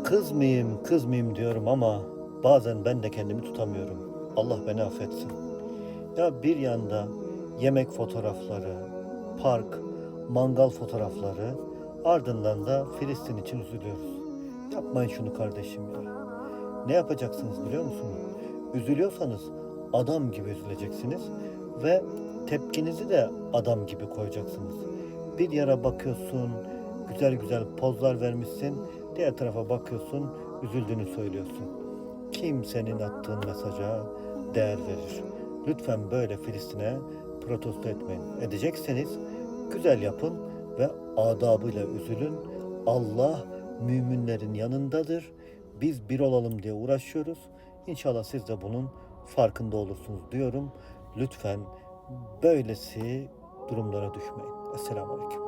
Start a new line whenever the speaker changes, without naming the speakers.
Kızmayayım diyorum ama bazen ben de kendimi tutamıyorum. Allah beni affetsin. Ya bir yanda yemek fotoğrafları, park, mangal fotoğrafları, ardından da Filistin için üzülüyoruz. Yapmayın şunu kardeşim ya. Ne yapacaksınız biliyor musunuz? Üzülüyorsanız adam gibi üzüleceksiniz ve tepkinizi de adam gibi koyacaksınız. Bir yere bakıyorsun, güzel güzel pozlar vermişsin, diğer tarafa bakıyorsun, üzüldüğünü söylüyorsun. Kim senin attığın mesaja değer verir? Lütfen böyle Filistin'e protesto etmeyin. Edecekseniz güzel yapın ve adabıyla üzülün. Allah müminlerin yanındadır. Biz bir olalım diye uğraşıyoruz. İnşallah siz de bunun farkında olursunuz diyorum. Lütfen böylesi durumlara düşmeyin. Esselamu Aleyküm.